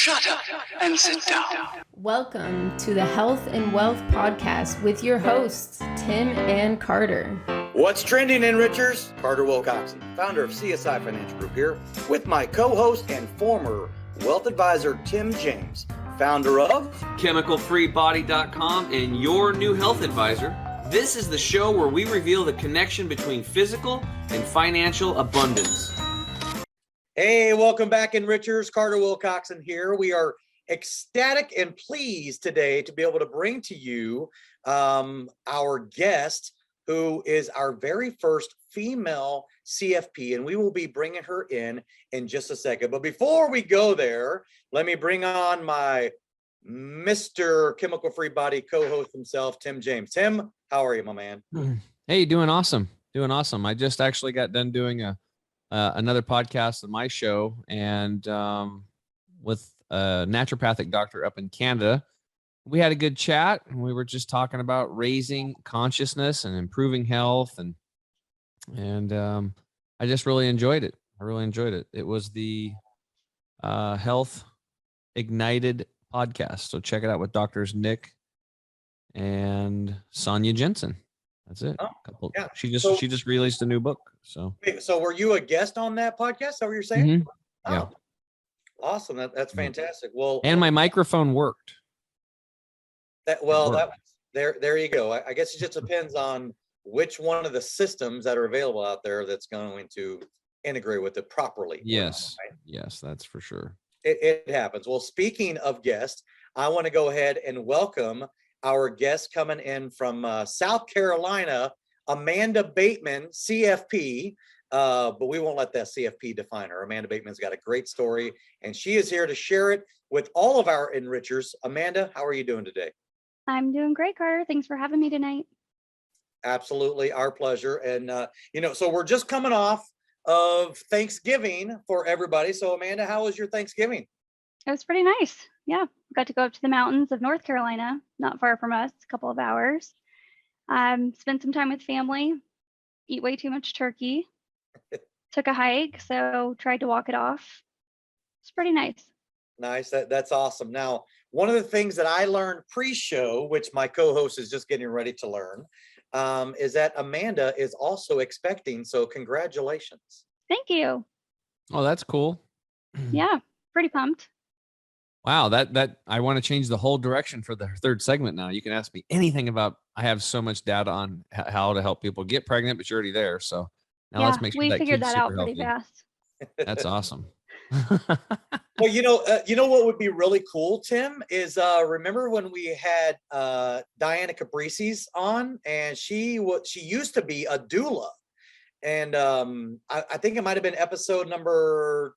Shut up and sit down. Welcome to the Health and Wealth Podcast with your hosts, Tim and Carter. What's trending, Enrichers? Carter Wilcoxon, founder of CSI Financial Group here, with my co-host and former wealth advisor, Tim James, founder of ChemicalFreeBody.com and your new health advisor. This is the show where we reveal the connection between physical and financial abundance. Hey, welcome back, Enrichers. Carter Wilcoxon here. We are ecstatic and pleased today to be able to bring to you our guest, who is our very first female CFP, and we will be bringing her in just a second. But before we go there, let me bring on my Mr. Chemical Free Body co-host himself, Tim James. Tim, how are you, my man? Hey, doing awesome. Doing awesome. I just actually got done doing another podcast of my show and with a naturopathic doctor up in Canada. We had a good chat and we were just talking about raising consciousness and improving health. And I just really enjoyed it. I really enjoyed it. It was the Health Ignited podcast. So check it out with Doctors Nick and Sonia Jensen. That's it. Yeah. She just released a new book. So were you a guest on that podcast? Is that what you're saying? Mm-hmm. Yeah. Awesome. That's fantastic. Well, and my microphone worked. There you go. I guess it just depends on which one of the systems that are available out there that's going to integrate with it properly. Yes. Right? Yes, that's for sure. It happens. Well, speaking of guests, I want to go ahead and welcome our guest coming in from South Carolina, Amanda Bateman, CFP. But we won't let that CFP define her. Amanda Bateman's got a great story, and she is here to share it with all of our enrichers. Amanda, how are you doing today? I'm doing great, Carter. Thanks for having me tonight. Absolutely, our pleasure. And so we're just coming off of Thanksgiving for everybody. So Amanda, how was your Thanksgiving? It was pretty nice. Yeah, got to go up to the mountains of North Carolina, not far from us, a couple of hours. Spent some time with family, eat way too much turkey, took a hike, so tried to walk it off. It's pretty nice. Nice. That's awesome. Now, one of the things that I learned pre-show, which my co-host is just getting ready to learn, is that Amanda is also expecting. So congratulations. Thank you. Oh, that's cool. Yeah, pretty pumped. Wow, that I want to change the whole direction for the third segment now. You can ask me anything about, I have so much data on how to help people get pregnant, but you're already there. So now let's make sure we that figured kid's that out super pretty healthy. fast. That's awesome. Well, you know what would be really cool, Tim, is remember when we had Diana Caprices on, and she used to be a doula, and I think it might have been episode number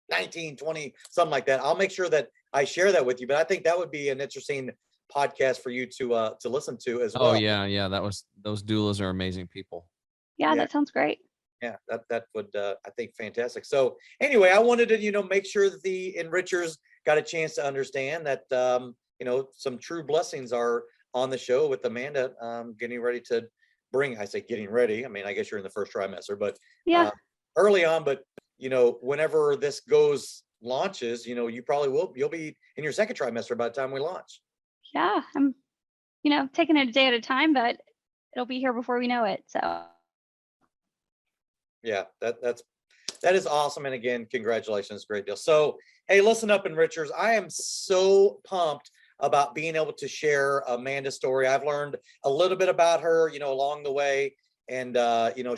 19, 20, something like that. I'll make sure that I share that with you, but I think that would be an interesting podcast for you to listen to as well. Oh yeah. Those doulas are amazing people. Yeah, that sounds great. Yeah, that would I think fantastic. So anyway, I wanted to make sure that the enrichers got a chance to understand that some true blessings are on the show with Amanda getting ready to bring. I say getting ready. I mean, I guess you're in the first trimester, but early on. But whenever this launches, you probably you'll be in your second trimester by the time we launch. Yeah, I'm taking it a day at a time, but it'll be here before we know it. So yeah, that is awesome. And again, congratulations. Great deal. So, hey, listen up, enrichers. I am so pumped about being able to share Amanda's story. I've learned a little bit about her, along the way. And,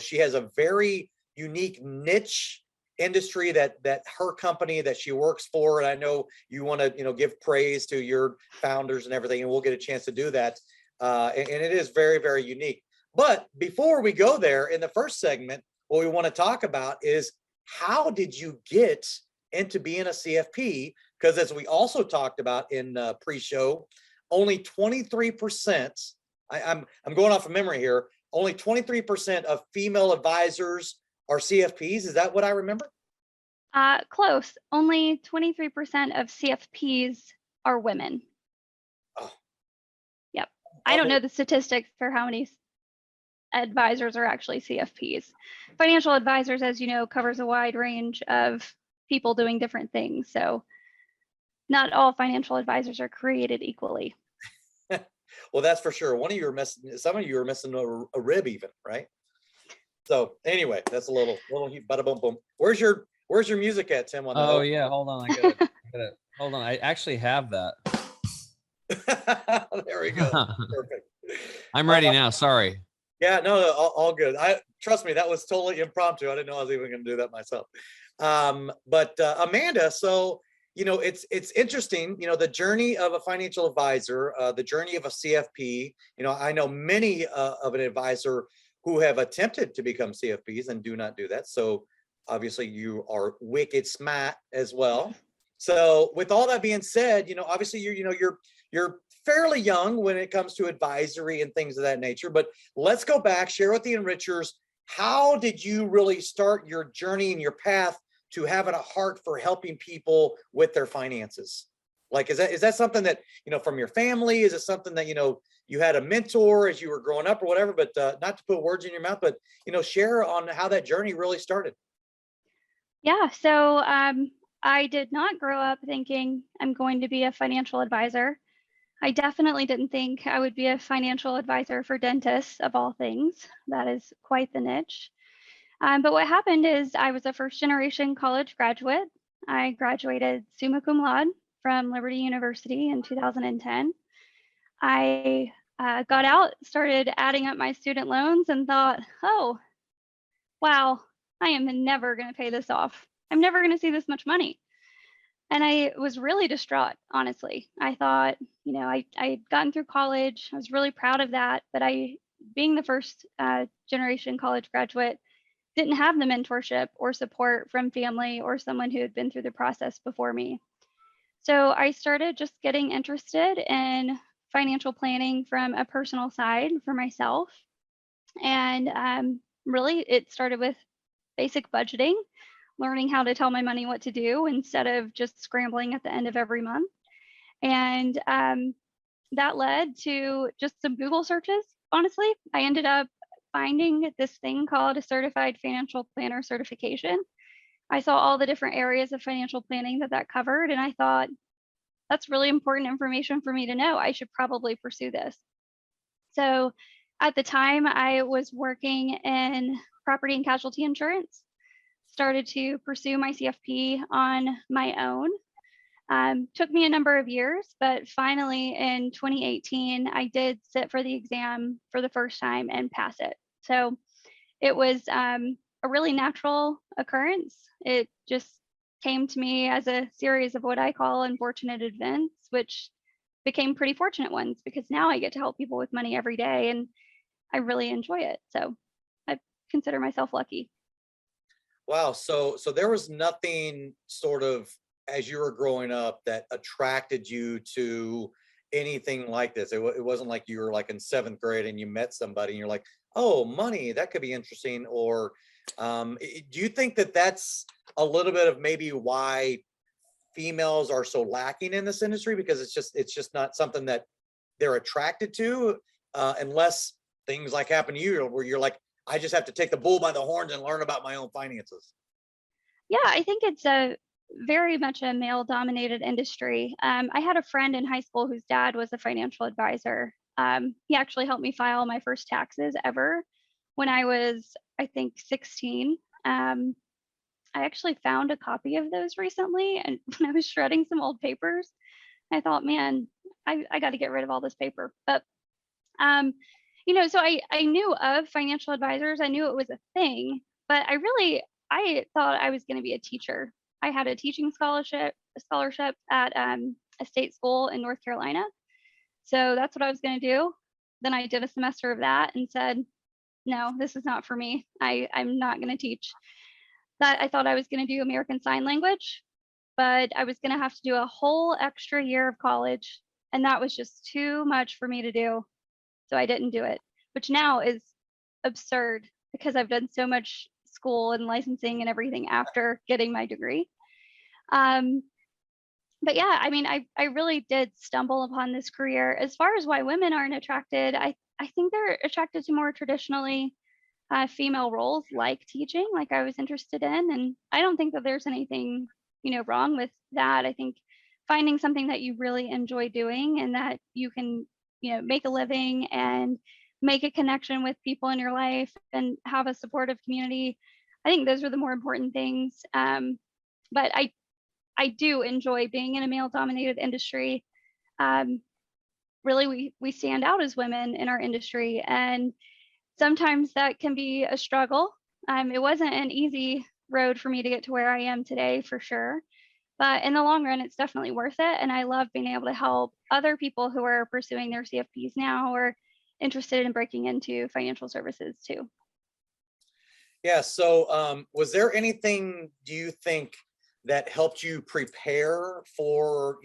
she has a very unique niche industry that her company that she works for. And I know you want to, give praise to your founders and everything, and we'll get a chance to do that. And it is very, very unique. But before we go there, in the first segment, what we want to talk about is, how did you get into being a CFP? Because as we also talked about in pre-show, only 23%, I'm going off of memory here, only 23% of female advisors are CFPs. Is that what I remember? Close. Only 23% of CFPs are women. Oh. Yep. I don't know the statistics for how many advisors are actually CFPs. Financial advisors, as you know, covers a wide range of people doing different things. So not all financial advisors are created equally. Well, that's for sure. Some of you are missing a rib even, right? So anyway, that's a little bada boom boom. Where's your music at, Tim? On the Oh yeah, hold on. I gotta hold on. I actually have that. There we go. Perfect. I'm ready now. Sorry. Yeah, no, all good. Trust me, that was totally impromptu. I didn't know I was even going to do that myself. But Amanda, so it's interesting. The journey of a financial advisor, the journey of a CFP. I know many of an advisor who have attempted to become CFPs and do not do that. So obviously, you are wicked smart as well. So with all that being said, obviously you're fairly young when it comes to advisory and things of that nature, but let's go back, share with the enrichers, how did you really start your journey and your path to having a heart for helping people with their finances? Like, is that something that, from your family? Is it something that, you had a mentor as you were growing up or whatever, but not to put words in your mouth, but, share on how that journey really started. Yeah. So I did not grow up thinking I'm going to be a financial advisor. I definitely didn't think I would be a financial advisor for dentists, of all things. That is quite the niche. But what happened is I was a first-generation college graduate. I graduated summa cum laude from Liberty University in 2010. I got out, started adding up my student loans, and thought, oh, wow, I am never going to pay this off. I'm never going to see this much money. And I was really distraught, honestly. I thought, I had gotten through college. I was really proud of that. But being the first generation college graduate, didn't have the mentorship or support from family or someone who had been through the process before me. So I started just getting interested in financial planning from a personal side for myself. And really, it started with basic budgeting, learning how to tell my money what to do instead of just scrambling at the end of every month. And that led to just some Google searches. Honestly, I ended up finding this thing called a certified financial planner certification. I saw all the different areas of financial planning that covered, and I thought, that's really important information for me to know. I should probably pursue this. So at the time, I was working in property and casualty insurance, started to pursue my CFP on my own. Took me a number of years, but finally in 2018, I did sit for the exam for the first time and pass it. So it was a really natural occurrence. It just came to me as a series of what I call unfortunate events, which became pretty fortunate ones because now I get to help people with money every day and I really enjoy it. So I consider myself lucky. Wow. So there was nothing sort of as you were growing up that attracted you to anything like this. It wasn't like you were like in seventh grade and you met somebody and you're like, oh, money, that could be interesting. Or do you think that that's a little bit of maybe why females are so lacking in this industry? Because it's just not something that they're attracted to unless things like happen to you where you're like, I just have to take the bull by the horns and learn about my own finances. Yeah, I think it's very much a male dominated industry. I had a friend in high school whose dad was a financial advisor. He actually helped me file my first taxes ever when I was, I think, 16. I actually found a copy of those recently, and when I was shredding some old papers, I thought, man, I got to get rid of all this paper. But so I knew of financial advisors. I knew it was a thing, but I thought I was going to be a teacher. I had a teaching scholarship at a state school in North Carolina. So that's what I was going to do. Then I did a semester of that and said, no, this is not for me. I'm not going to teach. That I thought I was going to do American Sign Language, but I was going to have to do a whole extra year of college. And that was just too much for me to do. So I didn't do it, which now is absurd because I've done so much school and licensing and everything after getting my degree. But yeah, I mean, I really did stumble upon this career. As far as why women aren't attracted, I think they're attracted to more traditionally female roles like teaching, like I was interested in. And I don't think that there's anything wrong with that. I think finding something that you really enjoy doing and that you can, make a living and make a connection with people in your life and have a supportive community. I think those are the more important things. But I do enjoy being in a male dominated industry. Really, we stand out as women in our industry, and sometimes that can be a struggle. It wasn't an easy road for me to get to where I am today, for sure. But in the long run, it's definitely worth it. And I love being able to help other people who are pursuing their CFPs now or interested in breaking into financial services too. Yeah. So was there anything, do you think, that helped you prepare for,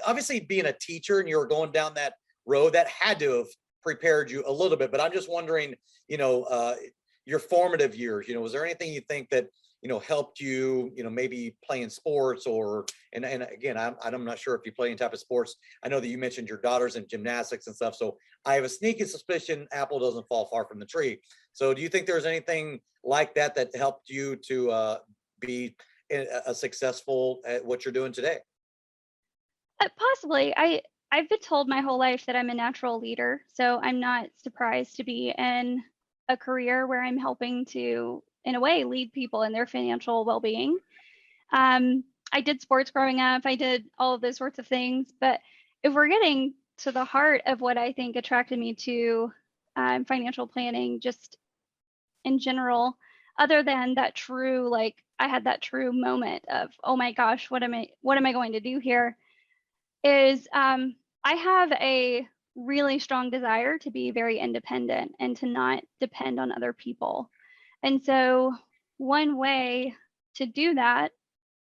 obviously being a teacher and you were going down that road, that had to have prepared you a little bit, but I'm just wondering, your formative years, was there anything you think that, helped you, maybe playing sports and again, I'm not sure if you play any type of sports. I know that you mentioned your daughter's in gymnastics and stuff. So I have a sneaky suspicion apple doesn't fall far from the tree. So do you think there's anything like that that helped you to be a successful at what you're doing today? Possibly. I've been told my whole life that I'm a natural leader, so I'm not surprised to be in a career where I'm helping to, in a way, lead people in their financial well-being. I did sports growing up. I did all of those sorts of things. But if we're getting to the heart of what I think attracted me to financial planning, just in general, other than that true, like I had that true moment of, oh my gosh, what am I going to do here? Is I have a really strong desire to be very independent and to not depend on other people. And so one way to do that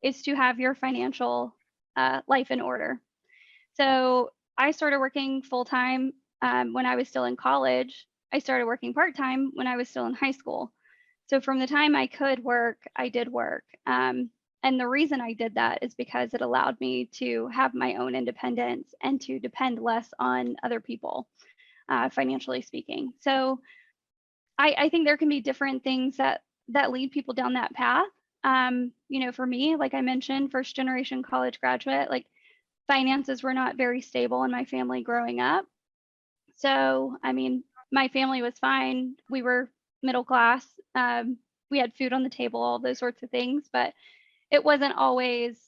is to have your financial life in order. So I started working full-time when I was still in college. I started working part-time when I was still in high school. So from the time I could work, I did work. And the reason I did that is because it allowed me to have my own independence and to depend less on other people, financially speaking. So I think there can be different things that lead people down that path. For me, like I mentioned, first generation college graduate, like finances were not very stable in my family growing up. So, I mean, my family was fine. We were middle class. We had food on the table, all those sorts of things, but it wasn't always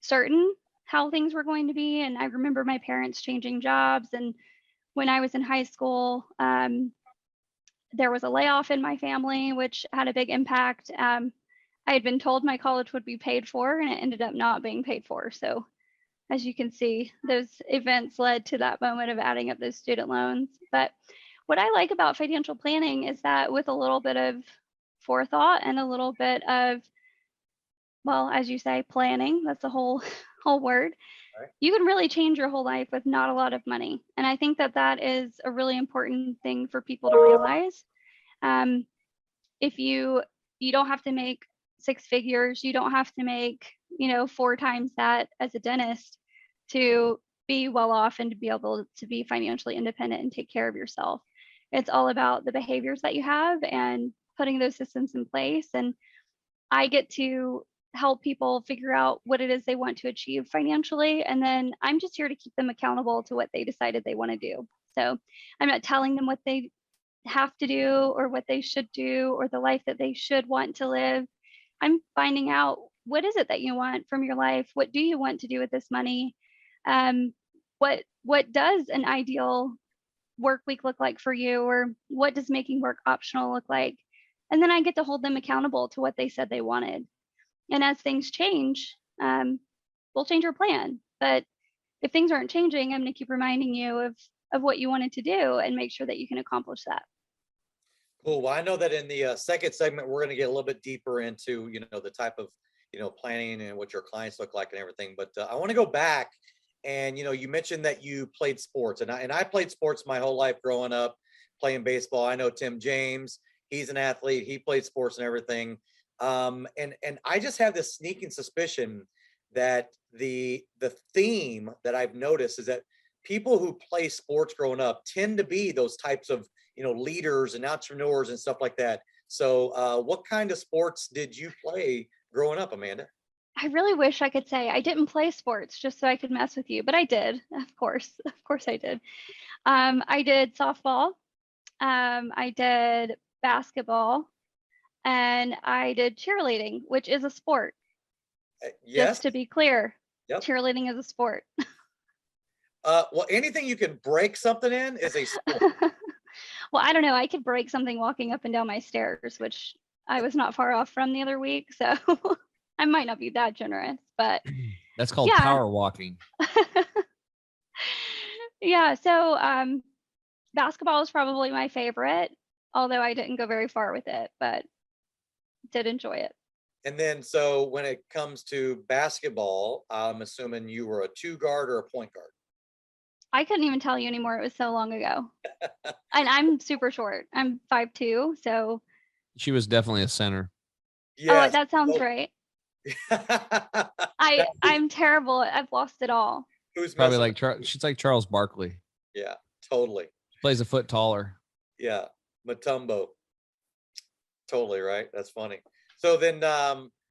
certain how things were going to be. And I remember my parents changing jobs. And when I was in high school, there was a layoff in my family, which had a big impact. I had been told my college would be paid for, and it ended up not being paid for. So as you can see, those events led to that moment of adding up those student loans. But what I like about financial planning is that with a little bit of forethought and a little bit of, well, as you say, planning, that's the whole word, Right. You can really change your whole life with not a lot of money. And I think that is a really important thing for people to realize. If you don't have to make six figures, you don't have to make 4 times that as a dentist to be well off and to be able to be financially independent and take care of yourself. It's all about the behaviors that you have and putting those systems in place. And I get to help people figure out what it is they want to achieve financially. And then I'm just here to keep them accountable to what they decided they want to do. So I'm not telling them what they have to do or what they should do or the life that they should want to live. I'm finding out, what is it that you want from your life? What do you want to do with this money? What does an ideal work week look like for you? Or what does making work optional look like? And then I get to hold them accountable to what they said they wanted. And as things change, we'll change our plan. But if things aren't changing, I'm going to keep reminding you of what you wanted to do and make sure that you can accomplish that. Cool. Well, I know that in the second segment, we're going to get a little bit deeper into, the type of, planning and what your clients look like and everything. But I want to go back and, you mentioned that you played sports, and I played sports my whole life growing up, playing baseball. I know Tim James, he's an athlete. He played sports and everything. And I just have this sneaking suspicion that the theme that I've noticed is that people who play sports growing up tend to be those types of, leaders and entrepreneurs and stuff like that. So what kind of sports did you play growing up, Amanda? I really wish I could say I didn't play sports just so I could mess with you, but I did. Of course I did. I did softball. I did basketball, and I did cheerleading, which is a sport. Yes. Just to be clear, Yep. cheerleading is a sport. Well, anything you can break something in is a sport. Well, I don't know. I could break something walking up and down my stairs, which I was not far off from the other week. So I might not be that generous, but That's called yeah. power walking. Yeah. So basketball is probably my favorite, although I didn't go very far with it, but did enjoy it. And then, so when it comes to basketball, I'm assuming you were a 2 guard or a point guard. I couldn't even tell you anymore. It was so long ago. And I'm super short. I'm 5'2", so. She was definitely a center. Yes. Oh, that sounds right. I'm terrible. I've lost it all. Who's probably like she's like Charles Barkley. Yeah, totally. She plays a foot taller. Yeah, Matumbo. Totally right. That's funny. So then,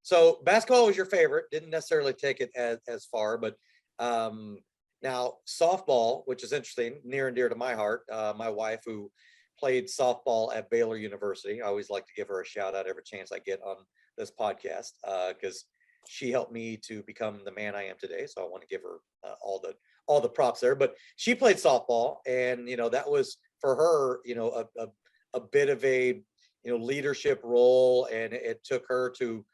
so basketball was your favorite. Didn't necessarily take it as far, but now softball, which is interesting, near and dear to my heart. My wife, who played softball at Baylor University, I always like to give her a shout out every chance I get on this podcast, because she helped me to become the man I am today. So I want to give her all the props there. But she played softball, and that was for her, a bit of a leadership role, and it took her to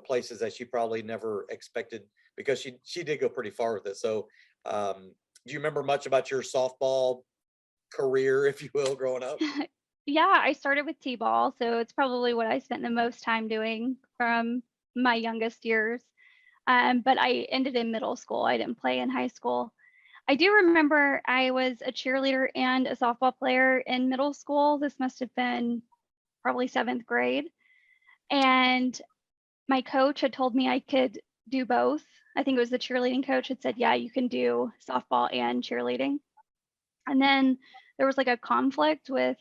places that she probably never expected, because she did go pretty far with it. So do you remember much about your softball career, if you will, growing up? Yeah, I started with t-ball, so it's probably what I spent the most time doing from my youngest years. But I ended in middle school. I didn't play in high school. I do remember I was a cheerleader and a softball player in middle school. This must have been probably 7th grade. And my coach had told me I could do both. I think it was the cheerleading coach had said, yeah, you can do softball and cheerleading. And then there was like a conflict with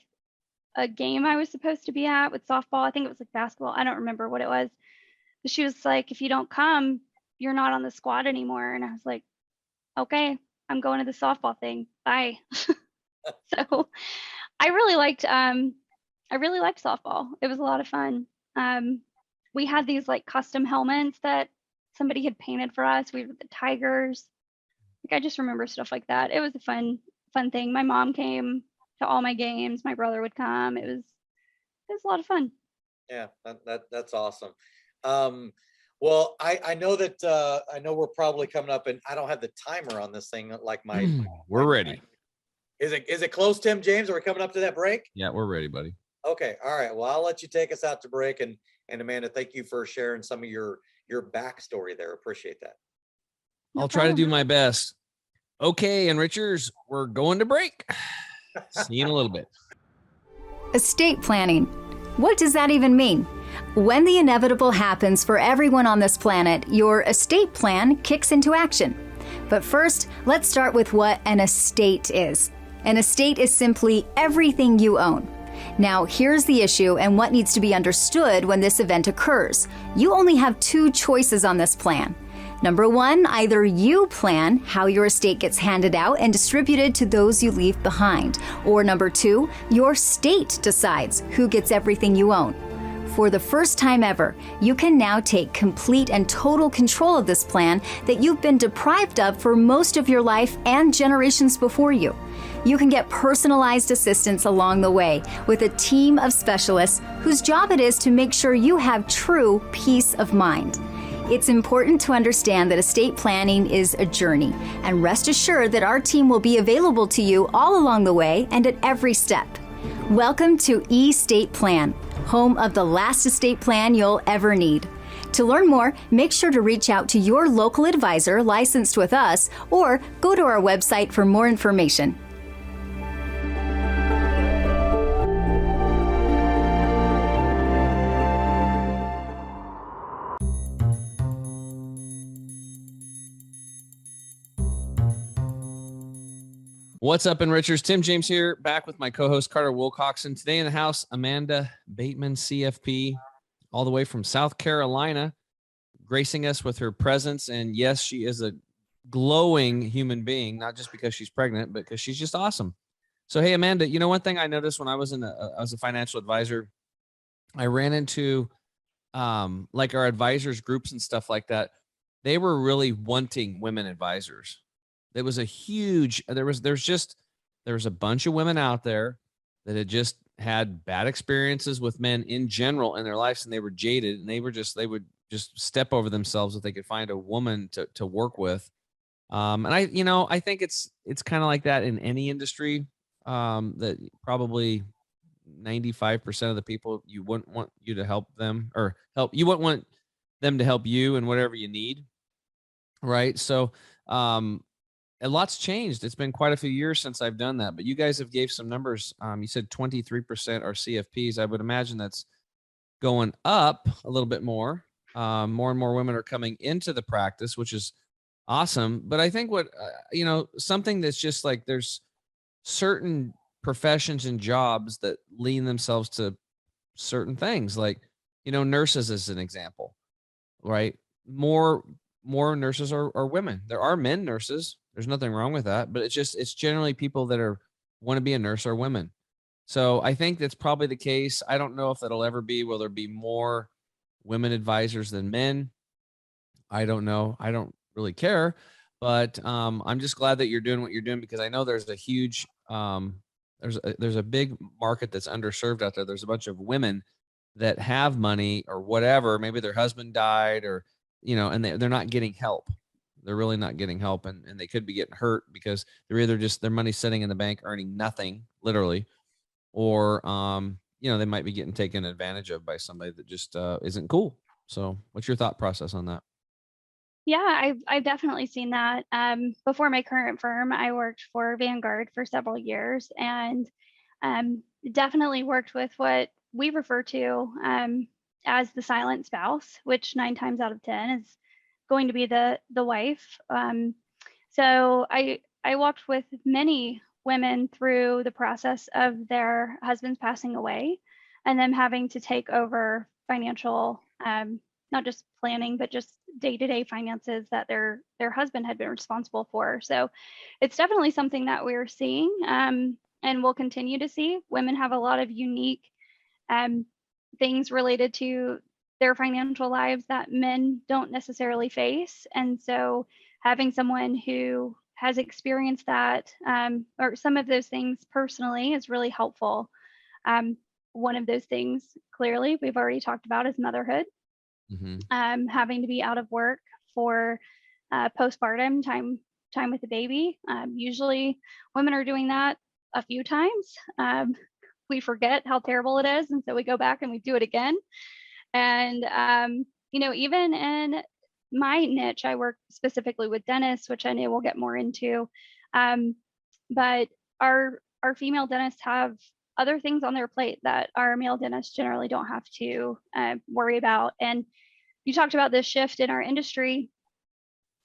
a game I was supposed to be at with softball. I think it was like basketball. I don't remember what it was. But she was like, if you don't come, you're not on the squad anymore. And I was like, okay, I'm going to the softball thing. Bye. So I really liked softball. It was a lot of fun. We had these like custom helmets that somebody had painted for us. We were the Tigers. Like, I just remember stuff like that. It was a fun thing. My mom came to all my games. My brother would come. It was a lot of fun. Yeah, that's awesome. Well, I know that I know we're probably coming up, and I don't have the timer on this thing like my. We're ready. Is it close, Tim James? Are we coming up to that break? Yeah, we're ready, buddy. Okay, all right. Well, I'll let you take us out to break, and Amanda, thank you for sharing some of your backstory there. Appreciate that. I'll try to do my best. Okay, enrichers, we're going to break. See you in a little bit. Estate planning. What does that even mean? When the inevitable happens for everyone on this planet, your estate plan kicks into action. But first, let's start with what an estate is. An estate is simply everything you own. Now, here's the issue and what needs to be understood when this event occurs. You only have 2 choices on this plan. Number 1, either you plan how your estate gets handed out and distributed to those you leave behind. Or number 2, your state decides who gets everything you own. For the first time ever, you can now take complete and total control of this plan that you've been deprived of for most of your life and generations before you. You can get personalized assistance along the way with a team of specialists whose job it is to make sure you have true peace of mind. It's important to understand that estate planning is a journey, and rest assured that our team will be available to you all along the way and at every step. Welcome to eState Plan, home of the last estate plan you'll ever need. To learn more, make sure to reach out to your local advisor licensed with us, or go to our website for more information. What's up, enrichers? Tim James here, back with my co-host Carter Wilcoxon. Today in the house, Amanda Bateman, CFP, all the way from South Carolina. gracing us with her presence. And yes, she is a glowing human being, not just because she's pregnant, but because she's just awesome. So, hey, Amanda, one thing I noticed when I was I was a financial advisor, I ran into like our advisors groups and stuff like that. They were really wanting women advisors. There was a bunch of women out there that had just had bad experiences with men in general in their lives, and they were jaded, and they would just step over themselves if they could find a woman to work with. And I think it's kind of like that in any industry, that probably 95% of the people, you wouldn't want you to help them or help. You wouldn't want them to help you in whatever you need. Right. So, a lot's changed. It's been quite a few years since I've done that, but you guys have gave some numbers. You said 23% are CFPs. I would imagine that's going up a little bit more. More and more women are coming into the practice, which is awesome. But I think something that's just like, there's certain professions and jobs that lean themselves to certain things, like, nurses as an example, right? More nurses are women. There are men nurses. There's nothing wrong with that, but it's generally people that want to be a nurse are women. So I think that's probably the case. I don't know if that'll ever be, will there be more women advisors than men? I don't know. I don't really care, but I'm just glad that you're doing what you're doing, because I know there's a huge, there's a big market that's underserved out there. There's a bunch of women that have money or whatever. Maybe their husband died, or, and they're not getting help. They're really not getting help, and they could be getting hurt because they're either just their money's sitting in the bank earning nothing, literally, or they might be getting taken advantage of by somebody that just isn't cool. So what's your thought process on that? Yeah, I've definitely seen that. Before my current firm, I worked for Vanguard for several years, and definitely worked with what we refer to as the silent spouse, which 9 times out of 10 is going to be the wife. So I walked with many women through the process of their husbands passing away, and them having to take over financial, not just planning, but just day-to-day finances that their husband had been responsible for. So it's definitely something that we're seeing, and we'll continue to see. Women have a lot of unique things related to their financial lives that men don't necessarily face. And so having someone who has experienced that, or some of those things personally, is really helpful. One of those things, clearly, we've already talked about, is motherhood. Mm-hmm. Having to be out of work for postpartum time with the baby. Usually women are doing that a few times. We forget how terrible it is, and so we go back and we do it again. And even in my niche, I work specifically with dentists, which I know we'll get more into. But our female dentists have other things on their plate that our male dentists generally don't have to worry about. And you talked about this shift in our industry.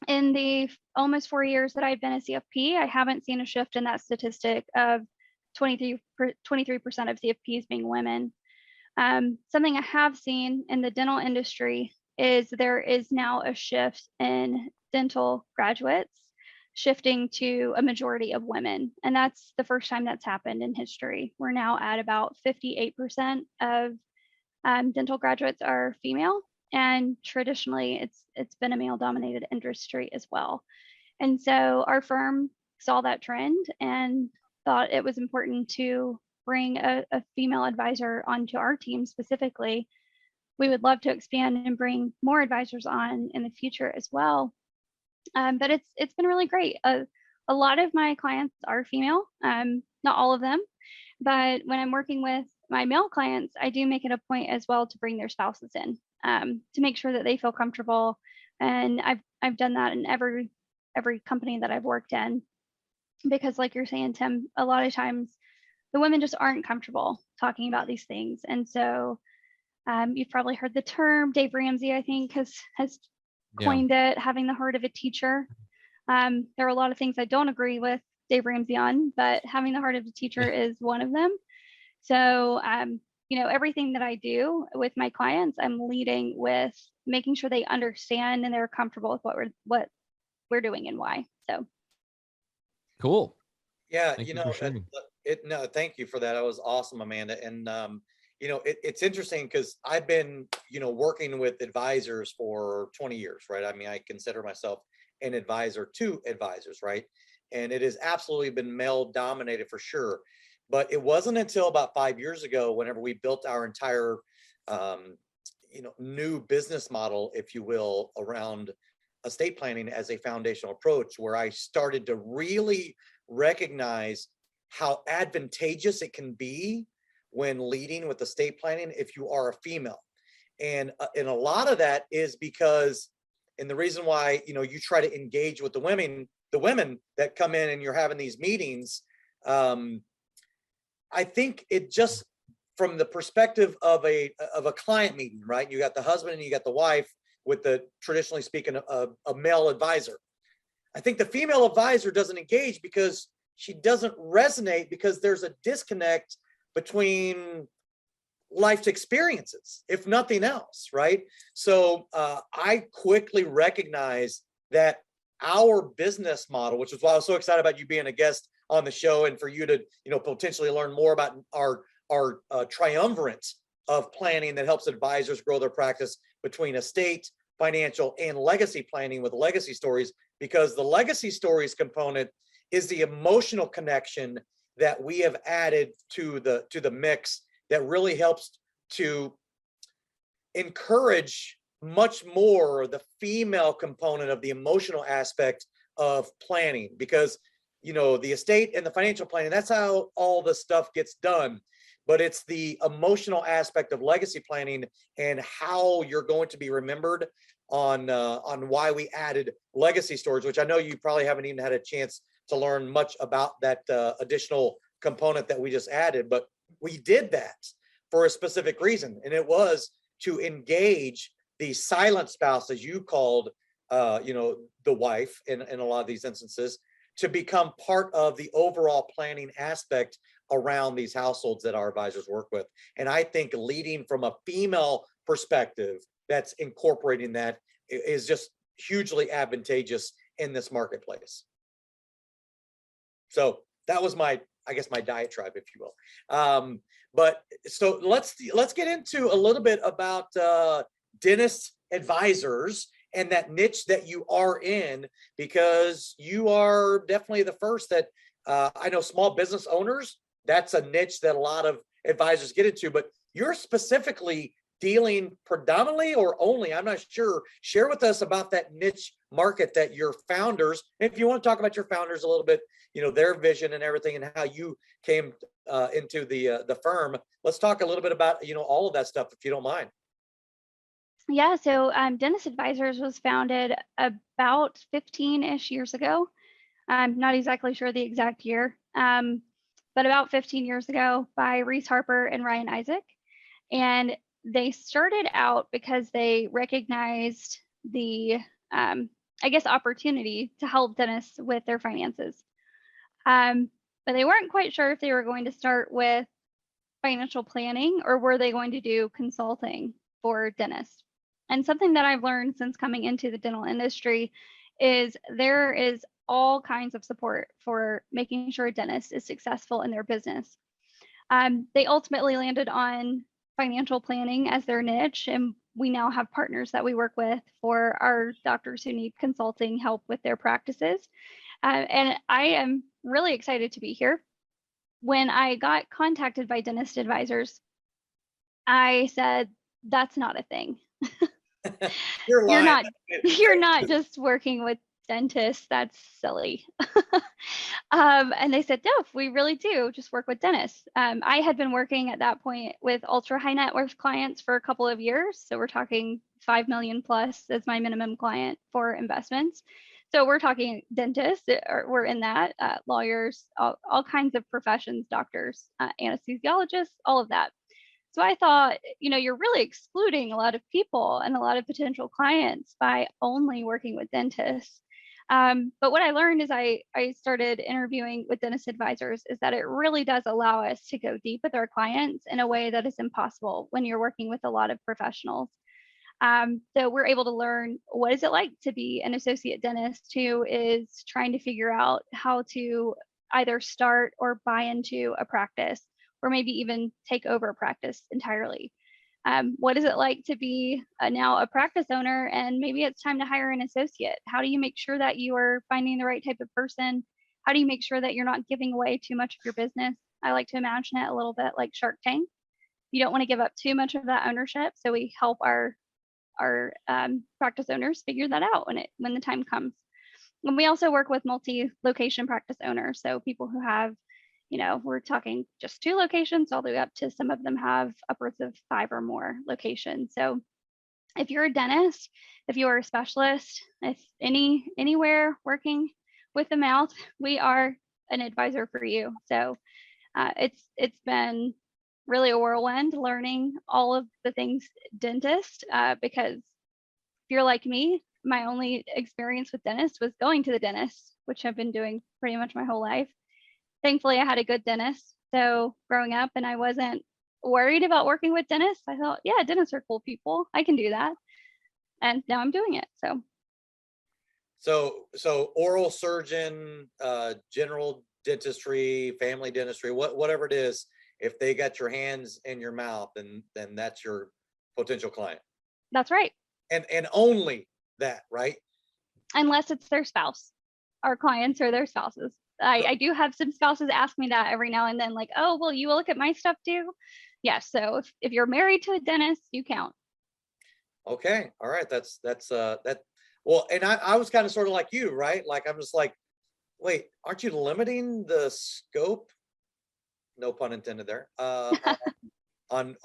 In the almost 4 years that I've been a CFP, I haven't seen a shift in that statistic of 23% of CFPs being women. Something I have seen in the dental industry is there is now a shift in dental graduates shifting to a majority of women. And that's the first time that's happened in history. We're now at about 58% of dental graduates are female. And traditionally, it's been a male-dominated industry as well. And so our firm saw that trend and thought it was important to bring a female advisor onto our team specifically. We would love to expand and bring more advisors on in the future as well. But it's been really great. A lot of my clients are female, not all of them, but when I'm working with my male clients, I do make it a point as well to bring their spouses in, to make sure that they feel comfortable. And I've done that in every company that I've worked in, because like you're saying, Tim, a lot of times the women just aren't comfortable talking about these things. And so you've probably heard the term, Dave Ramsey, I think, has coined it, having the heart of a teacher. There are a lot of things I don't agree with Dave Ramsey on, but having the heart of a teacher is one of them. So everything that I do with my clients, I'm leading with making sure they understand and they're comfortable with what we're doing and why. So Cool. Yeah, Thank you for sharing. no, thank you for that. That was awesome, Amanda. And it's interesting because I've been, working with advisors for 20 years, right? I mean, I consider myself an advisor to advisors, right? And it has absolutely been male dominated for sure. But it wasn't until about 5 years ago, whenever we built our entire, new business model, if you will, around estate planning as a foundational approach, where I started to really recognize how advantageous it can be when leading with estate planning if you are a female. And a lot of that is because, and the reason why, you try to engage with the women that come in and you're having these meetings, I think it just, from the perspective of a client meeting, right? You got the husband and you got the wife with the, traditionally speaking, a male advisor. I think the female advisor doesn't engage because she doesn't resonate, because there's a disconnect between life's experiences, if nothing else, right? So I quickly recognized that our business model, which is why I was so excited about you being a guest on the show, and for you to, potentially learn more about our triumvirate of planning that helps advisors grow their practice between estate, financial, and legacy planning with legacy stories, because the legacy stories component is the emotional connection that we have added to the mix that really helps to encourage much more the female component of the emotional aspect of planning, because the estate and the financial planning, that's how all the stuff gets done. But it's the emotional aspect of legacy planning and how you're going to be remembered on why we added legacy storage, which I know you probably haven't even had a chance to learn much about that additional component that we just added. But we did that for a specific reason, and it was to engage the silent spouse, as you called, the wife in a lot of these instances, to become part of the overall planning aspect around these households that our advisors work with. And I think leading from a female perspective that's incorporating that is just hugely advantageous in this marketplace. So that was my diatribe, if you will. But so let's get into a little bit about dentist advisors and that niche that you are in, because you are definitely the first that I know small business owners, that's a niche that a lot of advisors get into, but you're specifically dealing predominantly or only, I'm not sure. Share with us about that niche market that your founders, if you want to talk about your founders a little bit, their vision and everything and how you came into the firm. Let's talk a little bit about, all of that stuff, if you don't mind. Yeah, so Dentist Advisors was founded about 15-ish years ago. I'm not exactly sure the exact year, but about 15 years ago by Reese Harper and Ryan Isaac. And they started out because they recognized the, opportunity to help dentists with their finances. But they weren't quite sure if they were going to start with financial planning or were they going to do consulting for dentists. And something that I've learned since coming into the dental industry is there is all kinds of support for making sure a dentist is successful in their business. They ultimately landed on financial planning as their niche, and we now have partners that we work with for our doctors who need consulting help with their practices. And I am really excited to be here. When I got contacted by Dentist Advisors, I said, that's not a thing. You're not just working with dentists. That's silly. And they said, no, we really do just work with dentists. I had been working at that point with ultra high net worth clients for a couple of years. So we're talking 5 million plus as my minimum client for investments. So we're talking dentists, we're in that, lawyers, all kinds of professions, doctors, anesthesiologists, all of that. So I thought, you're really excluding a lot of people and a lot of potential clients by only working with dentists. But what I learned as I started interviewing with dentist advisors is that it really does allow us to go deep with our clients in a way that is impossible when you're working with a lot of professionals. So we're able to learn, what is it like to be an associate dentist who is trying to figure out how to either start or buy into a practice, or maybe even take over a practice entirely. What is it like to be now a practice owner and maybe it's time to hire an associate? How do you make sure that you are finding the right type of person? How do you make sure that you're not giving away too much of your business? I like to imagine it a little bit like Shark Tank. You don't want to give up too much of that ownership. So we help our practice owners figure that out when the time comes. And we also work with multi-location practice owners. So people who have, we're talking just 2 locations all the way up to some of them have upwards of 5 or more locations. So if you're a dentist, if you're a specialist, if anywhere working with the mouth, we are an advisor for you. So it's been really a whirlwind learning all of the things dentist, because if you're like me, my only experience with dentists was going to the dentist, which I've been doing pretty much my whole life. Thankfully, I had a good dentist. So growing up, and I wasn't worried about working with dentists. I thought, yeah, dentists are cool people. I can do that. And now I'm doing it. So oral surgeon, general dentistry, family dentistry, whatever it is, if they got your hands in your mouth, then that's your potential client. That's right. And only that, right? Unless it's their spouse. Our clients are their spouses. I do have some spouses ask me that every now and then, like, oh, well, you will look at my stuff too? Yes. So if you're married to a dentist, you count. Okay. All right. That's that. Well, and I was kind of sort of like you, right? Like, I'm just like, wait, aren't you limiting the scope? No pun intended there. On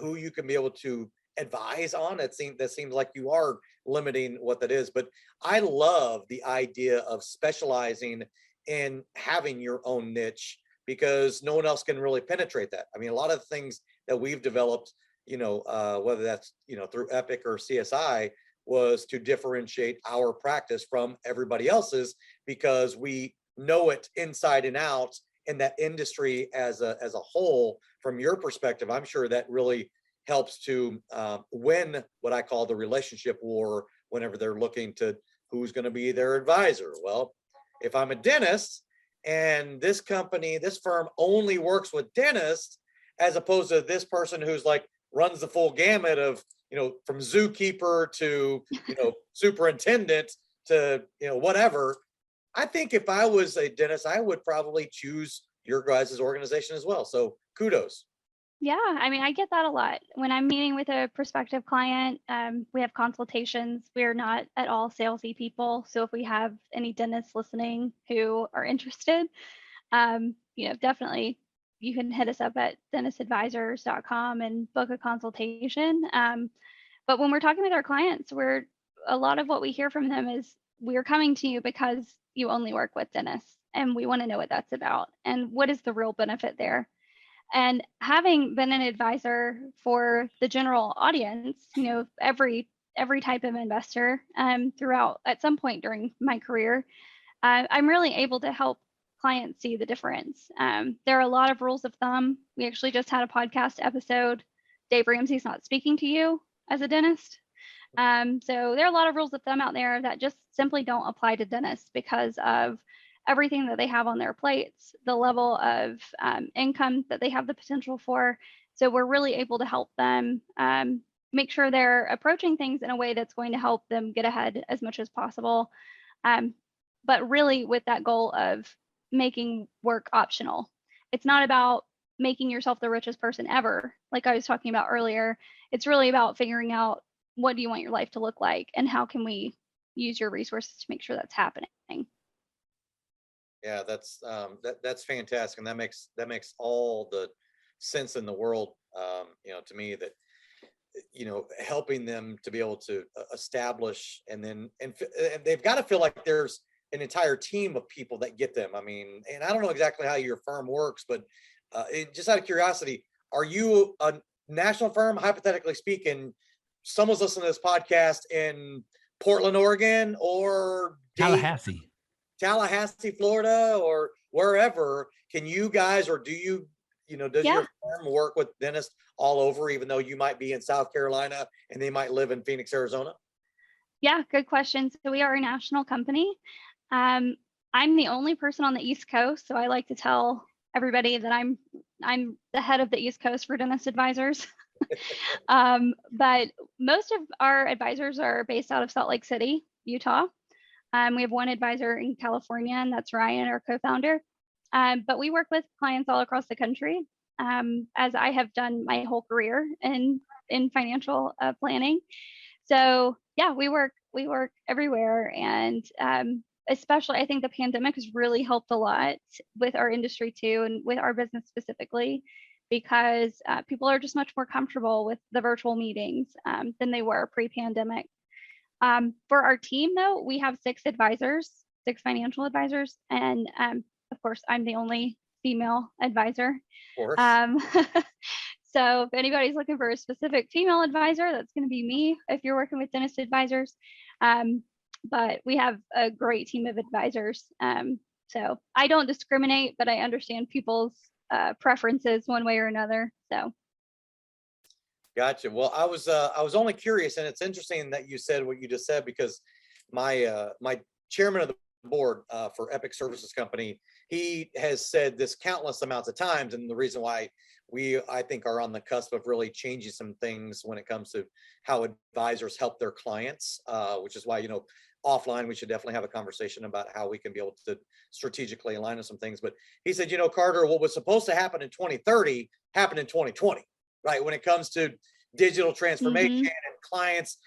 who you can be able to advise on. That seems like you are limiting what that is. But I love the idea of specializing in having your own niche, because no one else can really penetrate that. I mean, a lot of the things that we've developed, whether that's through Epic or CSI, was to differentiate our practice from everybody else's, because we know it inside and out in that industry as a whole. From your perspective, I'm sure that really helps to win what I call the relationship war whenever they're looking to who's going to be their advisor. Well, if I'm a dentist and this firm only works with dentists, as opposed to this person who's like runs the full gamut of, from zookeeper to, superintendent to, whatever. I think if I was a dentist, I would probably choose your guys' organization as well. So kudos. Yeah, I mean, I get that a lot. When I'm meeting with a prospective client, we have consultations. We're not at all salesy people. So if we have any dentists listening who are interested, definitely you can hit us up at dentistadvisors.com and book a consultation. But when we're talking with our clients, a lot of what we hear from them is, we're coming to you because you only work with dentists, and we want to know what that's about and what is the real benefit there. And having been an advisor for the general audience, every type of investor throughout at some point during my career, I'm really able to help clients see the difference. There are a lot of rules of thumb. We actually just had a podcast episode. Dave Ramsey's not speaking to you as a dentist. So there are a lot of rules of thumb out there that just simply don't apply to dentists because of everything that they have on their plates, the level of income that they have the potential for. So we're really able to help them make sure they're approaching things in a way that's going to help them get ahead as much as possible. But really with that goal of making work optional. It's not about making yourself the richest person ever, like I was talking about earlier. It's really about figuring out, what do you want your life to look like, and how can we use your resources to make sure that's happening. Yeah, that's fantastic, and that makes all the sense in the world. To me, that helping them to be able to establish, and they've got to feel like there's an entire team of people that get them. I mean, and I don't know exactly how your firm works, but just out of curiosity, are you a national firm? Hypothetically speaking, someone's listening to this podcast in Portland, Oregon, or Tallahassee, Florida, or wherever, can you guys, or do you, does Yeah. your firm work with dentists all over, even though you might be in South Carolina and they might live in Phoenix, Arizona? Yeah, good question. So we are a national company. I'm the only person on the East Coast, so I like to tell everybody that I'm the head of the East Coast for dentist advisors. But most of our advisors are based out of Salt Lake City, Utah. We have one advisor in California, and that's Ryan, our co-founder. But we work with clients all across the country, as I have done my whole career in financial planning. So yeah, we work everywhere, and especially I think the pandemic has really helped a lot with our industry too, and with our business specifically, because people are just much more comfortable with the virtual meetings than they were pre-pandemic. For our team though, we have 6 financial advisors, and of course I'm the only female advisor. Of course. So if anybody's looking for a specific female advisor, that's going to be me if you're working with dentist advisors. But we have a great team of advisors. So I don't discriminate, but I understand people's preferences one way or another. So. Gotcha. Well, I was only curious, and it's interesting that you said what you just said, because my chairman of the board for Epic Services Company, he has said this countless amounts of times, and the reason why I think are on the cusp of really changing some things when it comes to how advisors help their clients, which is why, offline we should definitely have a conversation about how we can be able to strategically align on some things. But he said, Carter, what was supposed to happen in 2030 happened in 2020, right? When it comes to digital transformation and clients,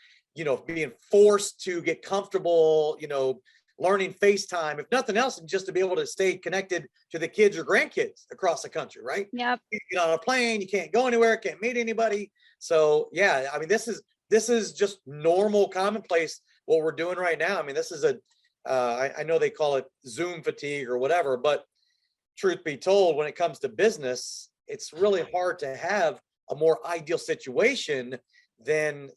being forced to get comfortable, learning FaceTime, if nothing else, and just to be able to stay connected to the kids or grandkids across the country, right? Yep. You get on a plane, you can't go anywhere, can't meet anybody. So yeah, I mean, this is just normal, commonplace what we're doing right now. I mean, this is I know they call it Zoom fatigue or whatever, but truth be told, when it comes to business, it's really hard to have a more ideal situation than,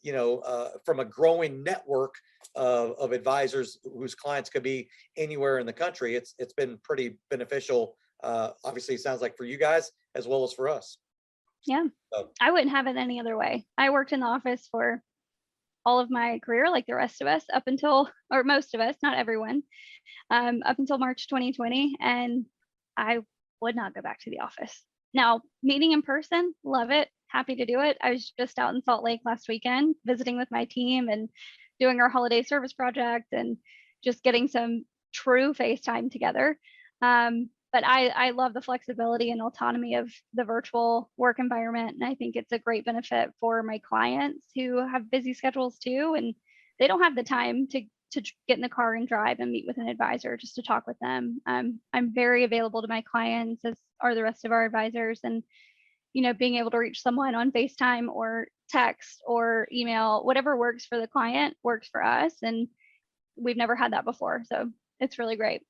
from a growing network of advisors whose clients could be anywhere in the country. It's been pretty beneficial. Obviously, it sounds like for you guys as well as for us. Yeah, So, I wouldn't have it any other way. I worked in the office for all of my career, like the rest of us, up until, or most of us, not everyone, up until March 2020, and I would not go back to the office. Now, meeting in person, love it, happy to do it. I was just out in Salt Lake last weekend visiting with my team and doing our holiday service project and just getting some true FaceTime together. But I love the flexibility and autonomy of the virtual work environment. And I think it's a great benefit for my clients who have busy schedules too. And they don't have the time to get in the car and drive and meet with an advisor just to talk with them. I'm very available to my clients, as are the rest of our advisors. And, being able to reach someone on FaceTime or text or email, whatever works for the client works for us. And we've never had that before. So it's really great.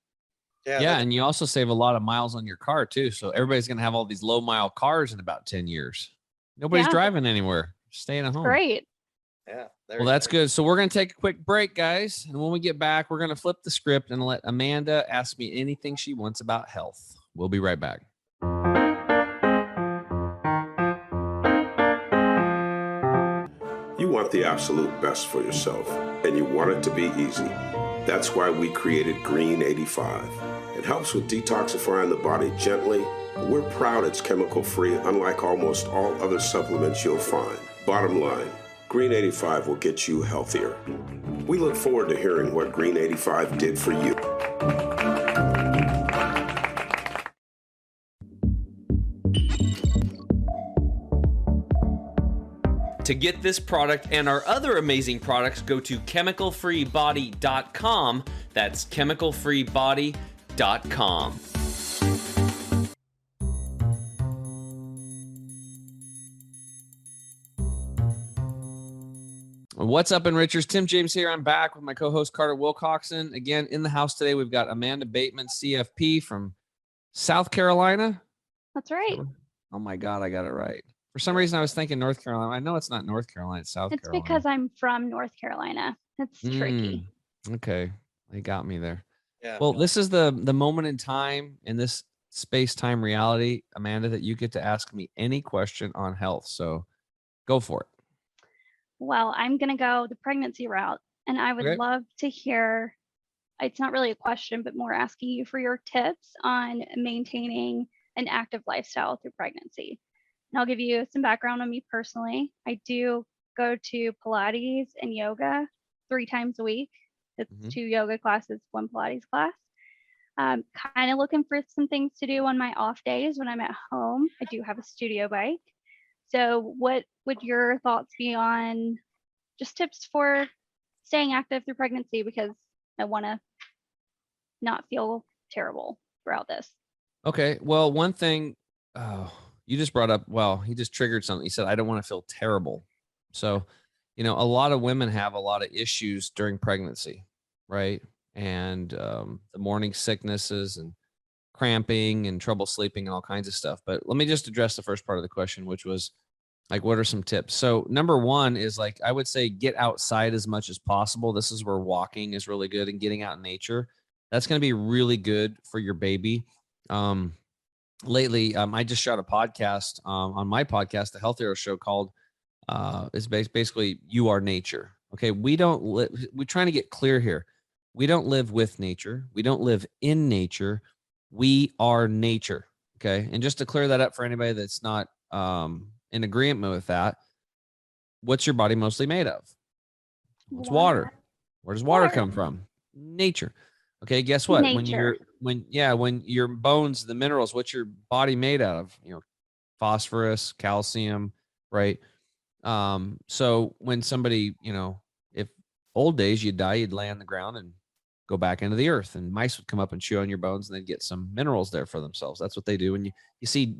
Yeah, and you also save a lot of miles on your car too. So everybody's going to have all these low mile cars in about 10 years. Nobody's driving anywhere, staying at home. Great. Yeah. Well, that's good. So we're going to take a quick break, guys. And when we get back, we're going to flip the script and let Amanda ask me anything she wants about health. We'll be right back. You want the absolute best for yourself, and you want it to be easy. That's why we created Green 85. It helps with detoxifying the body gently. We're proud it's chemical-free, unlike almost all other supplements you'll find. Bottom line, Green 85 will get you healthier. We look forward to hearing what Green 85 did for you. To get this product and our other amazing products, go to chemicalfreebody.com. That's chemicalfreebody.com. What's up, Enrichers? Tim James here. I'm back with my co-host Carter Wilcoxon. Again, in the house today, we've got Amanda Bateman, CFP from South Carolina. That's right. Oh my God, I got it right. For some reason, I was thinking North Carolina. I know it's not North Carolina, it's South It's Carolina. because I'm from North Carolina. It's tricky. Okay. They got me there. Yeah. Well, this is the moment in time in this space-time reality, Amanda, that you get to ask me any question on health. So go for it. Well, I'm going to go the pregnancy route, and I would Okay. love to hear, it's not really a question, but more asking you for your tips on maintaining an active lifestyle through pregnancy. And I'll give you some background on me personally. I do go to Pilates and yoga 3 times a week. It's 2 yoga classes, 1 Pilates class. Kind of looking for some things to do on my off days when I'm at home. I do have a studio bike. So what would your thoughts be on just tips for staying active through pregnancy? Because I want to not feel terrible throughout this. Okay. Well, one thing you just brought up, well, he just triggered something. He said, I don't want to feel terrible. So, a lot of women have a lot of issues during pregnancy, right? And the morning sicknesses and cramping and trouble sleeping and all kinds of stuff. But let me just address the first part of the question, which was like, what are some tips? So number one is like, I would say get outside as much as possible. This is where walking is really good and getting out in nature. That's going to be really good for your baby. Lately, I just shot a podcast on my podcast, the Health Hero Show, called is basically You Are Nature. Okay. We're trying to get clear here. We don't live with nature. We don't live in nature. We are nature. Okay. And just to clear that up for anybody that's not in agreement with that, what's your body mostly made of? It's water. Where does water come from? Nature. Okay. Guess what? Nature. When your bones, the minerals, what's your body made out of? Phosphorus, calcium, right? So when somebody, if old days you'd die, you'd lay on the ground and go back into the earth, and mice would come up and chew on your bones and they'd get some minerals there for themselves. That's what they do. When you see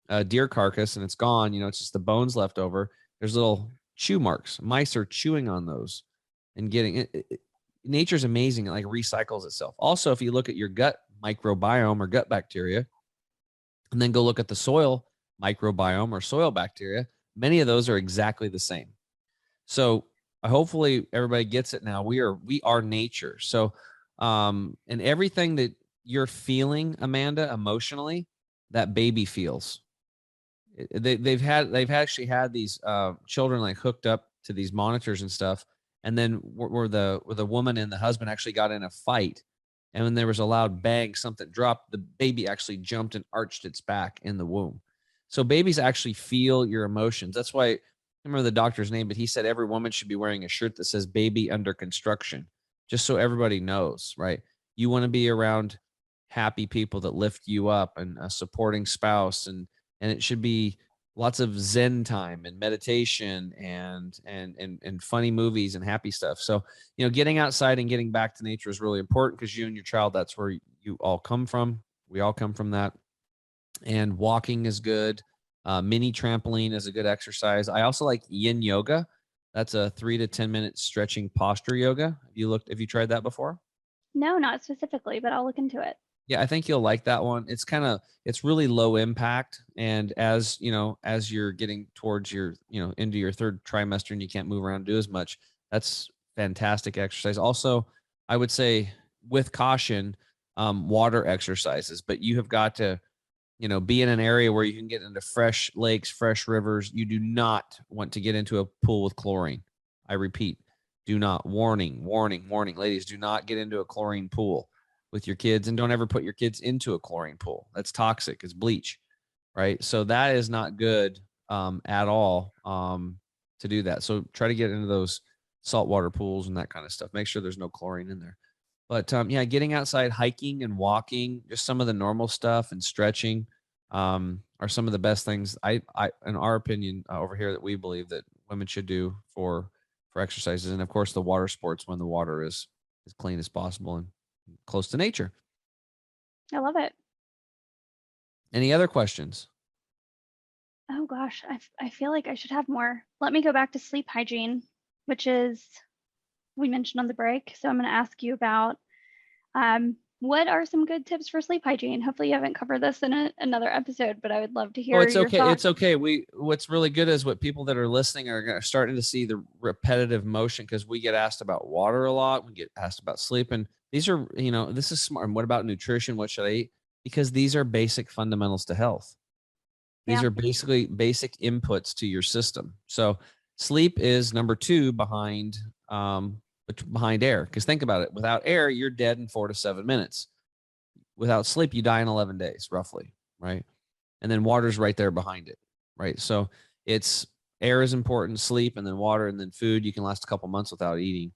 a deer carcass and it's gone, it's just the bones left over. There's little chew marks. Mice are chewing on those and getting it. Nature's amazing. It like recycles itself. Also, if you look at your gut microbiome or gut bacteria, and then go look at the soil microbiome or soil bacteria, many of those are exactly the same. So hopefully everybody gets it now. We are nature. So, and everything that you're feeling, Amanda, emotionally, that baby feels. They've actually had these children like hooked up to these monitors and stuff. And then where the woman and the husband actually got in a fight, and when there was a loud bang, something dropped, the baby actually jumped and arched its back in the womb. So babies actually feel your emotions. That's why, I remember the doctor's name, but he said every woman should be wearing a shirt that says baby under construction, just so everybody knows, right? You want to be around happy people that lift you up, and a supporting spouse, and it should be lots of Zen time and meditation and funny movies and happy stuff. So, getting outside and getting back to nature is really important, because you and your child, that's where you all come from. We all come from that. And walking is good. Mini trampoline is a good exercise. I also like yin yoga. That's a 3 to 10 minute stretching posture yoga. Have you tried that before? No, not specifically, but I'll look into it. Yeah, I think you'll like that one. It's really low impact. And as you're getting towards your, into your 3rd trimester and you can't move around and do as much, that's fantastic exercise. Also, I would say with caution, water exercises, but you have got to, be in an area where you can get into fresh lakes, fresh rivers. You do not want to get into a pool with chlorine. I repeat, do not. Warning, warning, warning. Ladies, do not get into a chlorine pool with your kids, and don't ever put your kids into a chlorine pool. That's toxic. It's bleach, right? So that is not good at all to do that. So try to get into those saltwater pools and that kind of stuff. Make sure there's no chlorine in there. But getting outside, hiking and walking, just some of the normal stuff, and stretching are some of the best things, I in our opinion, over here, that we believe that women should do for exercises. And of course, the water sports, when the water is as clean as possible and close to nature. I love it. Any other questions? Oh gosh, I feel like I should have more. Let me go back to sleep hygiene, which is we mentioned on the break. So I'm going to ask you about what are some good tips for sleep hygiene? Hopefully you haven't covered this in another episode, but I would love to hear Oh, it's your okay. thoughts. It's okay. What's really good is what people that are listening are starting to see the repetitive motion, because we get asked about water a lot. We get asked about sleep, and these are, this is smart. And what about nutrition? What should I eat? Because these are basic fundamentals to health. These Yeah. are basically basic inputs to your system. So sleep is number 2 behind air. Because think about it. Without air, you're dead in 4 to 7 minutes. Without sleep, you die in 11 days, roughly, right? And then water's right there behind it, right? So it's air is important, sleep, and then water, and then food. You can last a couple months without eating.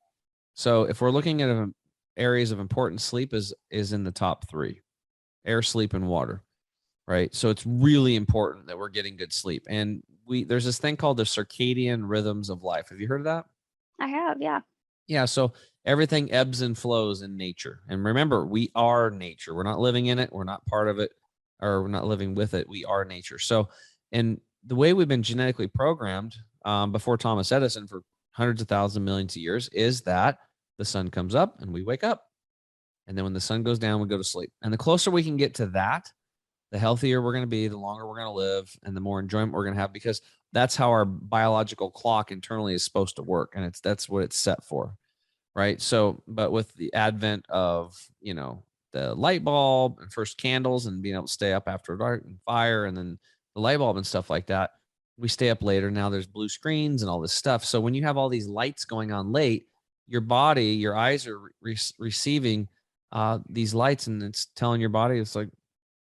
So if we're looking at areas of importance, sleep is in the top 3: air, sleep, and water, right? So it's really important that we're getting good sleep. And there's this thing called the circadian rhythms of life. Have you heard of that? I have, yeah. Yeah. So everything ebbs and flows in nature. And remember, we are nature. We're not living in it. We're not part of it, or we're not living with it. We are nature. So, and the way we've been genetically programmed before Thomas Edison for hundreds of thousands, millions of years, is that the sun comes up and we wake up. And then when the sun goes down, we go to sleep. And the closer we can get to that, the healthier we're going to be, the longer we're going to live, and the more enjoyment we're going to have, because that's how our biological clock internally is supposed to work. And that's what it's set for. Right. So, but with the advent of, the light bulb and first candles and being able to stay up after dark and fire, and then the light bulb and stuff like that, we stay up later. Now there's blue screens and all this stuff. So when you have all these lights going on late, your body, your eyes are receiving these lights, and it's telling your body, it's like,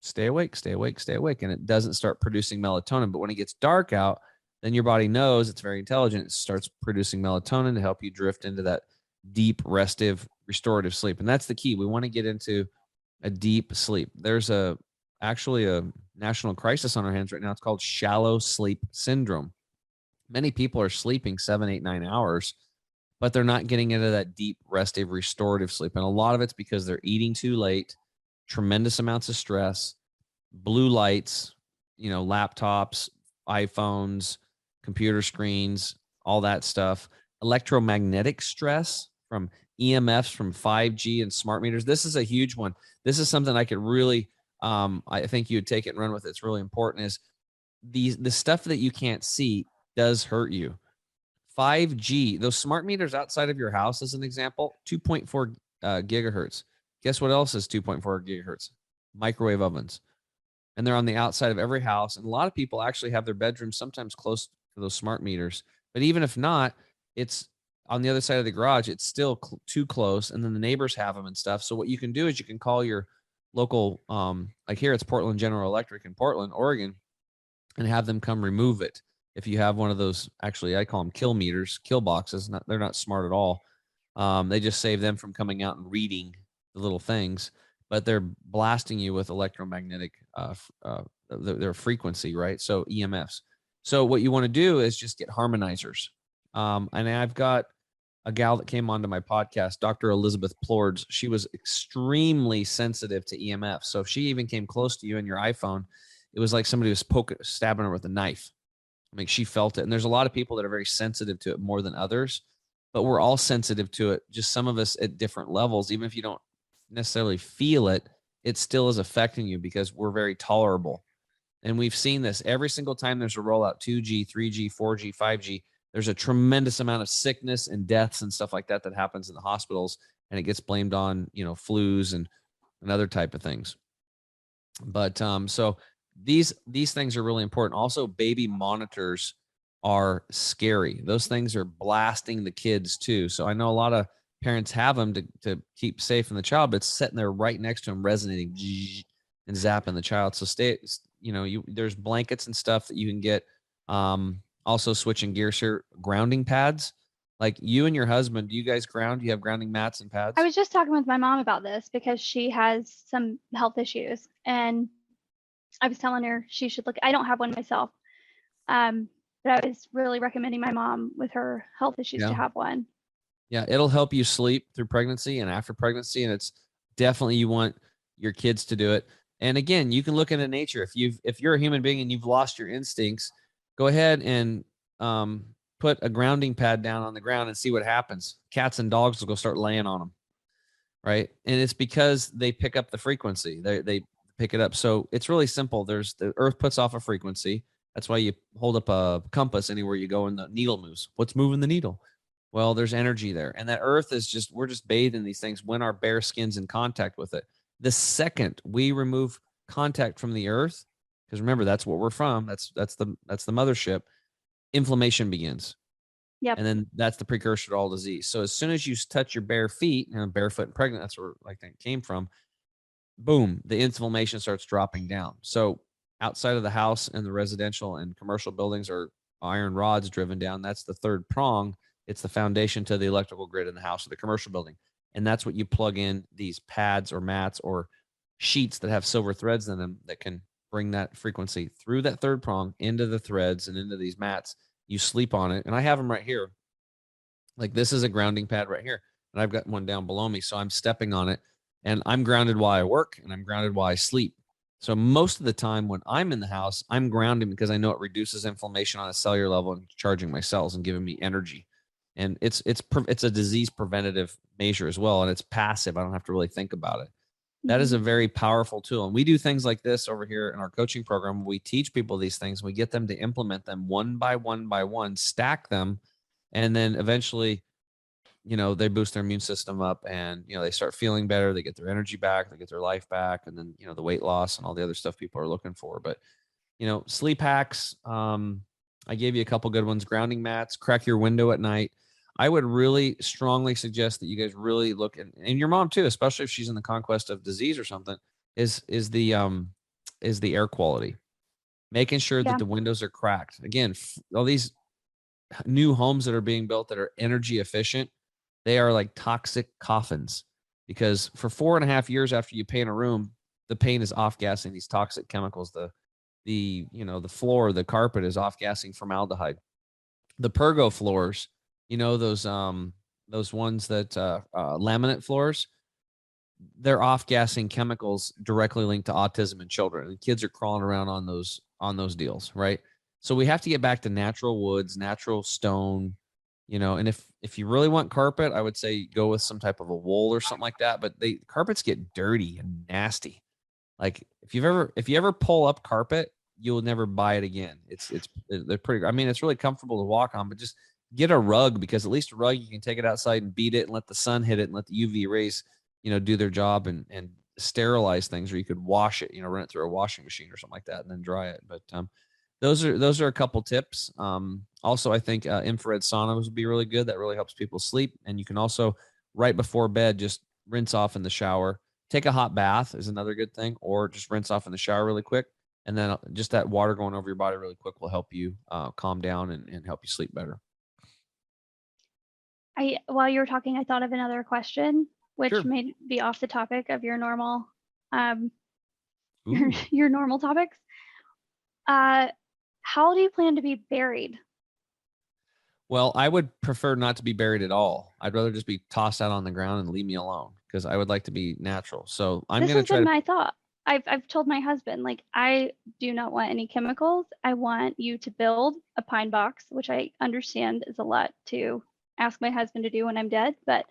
stay awake, stay awake, stay awake. And it doesn't start producing melatonin. But when it gets dark out, then your body knows, it's very intelligent. It starts producing melatonin to help you drift into that deep, restive, restorative sleep. And that's the key. We want to get into a deep sleep. There's actually a national crisis on our hands right now. It's called shallow sleep syndrome. Many people are sleeping 7, 8, 9 hours, but they're not getting into that deep, restive, restorative sleep. And a lot of it's because they're eating too late, tremendous amounts of stress, blue lights, laptops, iPhones, computer screens, all that stuff, electromagnetic stress from EMFs, from 5G and smart meters. This is a huge one. This is something I could really, I think you would take it and run with it. It's really important. Is the stuff that you can't see does hurt you. 5G, those smart meters outside of your house, as an example, 2.4 gigahertz. Guess what else is 2.4 gigahertz? Microwave ovens. And they're on the outside of every house. And a lot of people actually have their bedrooms sometimes close to those smart meters. But even if not, it's on the other side of the garage. It's still too close. And then the neighbors have them and stuff. So what you can do is you can call your local, like here, it's Portland General Electric in Portland, Oregon, and have them come remove it. If you have one of those, actually, I call them kill meters, kill boxes. They're not smart at all. They just save them from coming out and reading the little things, but they're blasting you with electromagnetic, their frequency, right? So EMFs. So what you want to do is just get harmonizers. And I've got a gal that came onto my podcast, Dr. Elizabeth Plords. She was extremely sensitive to EMF. So if she even came close to you and your iPhone, it was like somebody was stabbing her with a knife. I mean, she felt it. And there's a lot of people that are very sensitive to it more than others, but we're all sensitive to it. Just some of us at different levels. Even if you don't necessarily feel it, it still is affecting you because we're very tolerable. And we've seen this every single time there's a rollout, 2G, 3G, 4G, 5G, there's a tremendous amount of sickness and deaths and stuff like that that happens in the hospitals, and it gets blamed on, flus and other type of things. But so these things are really important. Also, baby monitors are scary. Those things are blasting the kids too. So I know a lot of parents have them to keep safe from the child, but it's sitting there right next to them, resonating and zapping the child. So there's blankets and stuff that you can get. Also switching gears here, grounding pads. Like you and your husband, do you guys ground? Do you have grounding mats and pads? I was just talking with my mom about this because she has some health issues, and I was telling her she should look. I don't have one myself, but I was really recommending my mom with her health issues to have one. Yeah, it'll help you sleep through pregnancy and after pregnancy, and it's definitely, you want your kids to do it. And again, you can look into nature. If you're a human being and you've lost your instincts, go ahead and put a grounding pad down on the ground and see what happens. Cats and dogs will go start laying on them, right? And it's because they pick up the frequency. They pick it up. So it's really simple. The earth puts off a frequency. That's why you hold up a compass anywhere you go and the needle moves. What's moving the needle? Well, there's energy there. And that earth is just, we're just bathed in these things when our bare skin's in contact with it. The second we remove contact from the earth, because remember, that's what we're from. That's the mothership. Inflammation begins. Yep. And then that's the precursor to all disease. So as soon as you touch your bare feet, barefoot and pregnant, that's where like that came from. Boom, the inflammation starts dropping down. So outside of the house and the residential and commercial buildings are iron rods driven down. That's the third prong. It's the foundation to the electrical grid in the house or the commercial building. And that's what you plug in these pads or mats or sheets that have silver threads in them that can bring that frequency through that third prong into the threads and into these mats. You sleep on it. And I have them right here. Like this is a grounding pad right here. And I've got one down below me. So I'm stepping on it and I'm grounded while I work and I'm grounded while I sleep. So most of the time when I'm in the house, I'm grounding because I know it reduces inflammation on a cellular level and charging my cells and giving me energy. And it's a disease preventative measure as well. And it's passive. I don't have to really think about it. That is a very powerful tool. And we do things like this over here in our coaching program. We teach people these things. We get them to implement them one by one, stack them. And then eventually, they boost their immune system up and, they start feeling better. They get their energy back. They get their life back. And then, the weight loss and all the other stuff people are looking for. But, sleep hacks. I gave you a couple good ones. Grounding mats, crack your window at night. I would really strongly suggest that you guys really look at, and your mom too, especially if she's in the conquest of disease or something, is the air quality, making sure that the windows are cracked. Again, all these new homes that are being built that are energy efficient, they are like toxic coffins because for 4.5 years after you paint a room, the paint is off gassing these toxic chemicals. The floor, the carpet is off gassing formaldehyde. The pergo floors, those ones that laminate floors, they're off gassing chemicals directly linked to autism in children, and kids are crawling around on those deals, right? So we have to get back to natural woods, natural stone, and if you really want carpet, I would say go with some type of a wool or something like that. But carpets get dirty and nasty. Like if you ever pull up carpet, you'll never buy it again. They're pretty. I mean, it's really comfortable to walk on, but just get a rug, because at least a rug, you can take it outside and beat it and let the sun hit it and let the UV rays, do their job and sterilize things, or you could wash it, run it through a washing machine or something like that and then dry it. But those are a couple tips. Also, I think infrared saunas would be really good. That really helps people sleep. And you can also, right before bed, just rinse off in the shower. Take a hot bath is another good thing, or just rinse off in the shower really quick. And then just that water going over your body really quick will help you calm down and help you sleep better. While you were talking, I thought of another question, which Sure. may be off the topic of your normal, your normal topics. How do you plan to be buried? Well, I would prefer not to be buried at all. I'd rather just be tossed out on the ground and leave me alone, because I would like to be natural. So I'm going to try to. This has been my thought. I've told my husband, like, I do not want any chemicals. I want you to build a pine box, which I understand is a lot to ask my husband to do when I'm dead, but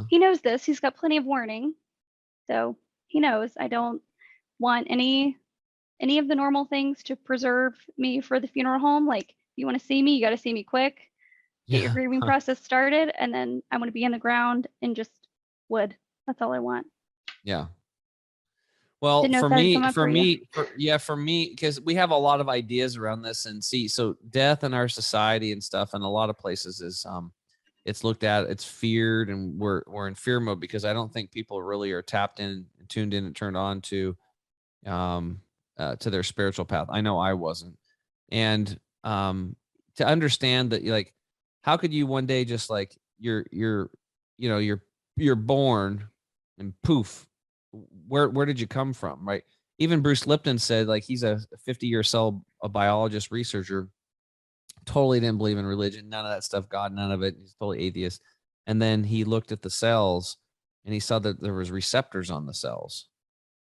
he knows this. He's got plenty of warning. So he knows I don't want any of the normal things to preserve me for the funeral home. Like, if you want to see me, you got to see me quick. Get your grieving process started, and then I want to be in the ground and just wood. That's all I want. Yeah. Well, for me, because we have a lot of ideas around this, and so death in our society and stuff, in a lot of places is it's looked at, it's feared, and we're in fear mode, because I don't think people really are tapped in, tuned in, and turned on to their spiritual path. I know I wasn't, and to understand that, like, how could you one day just like you're born and poof, where did you come from, right? Even Bruce Lipton said, like, he's a 50-year cell biologist researcher, totally didn't believe in religion, none of that stuff, God, none of it. He's totally atheist. And then he looked at the cells and he saw that there was receptors on the cells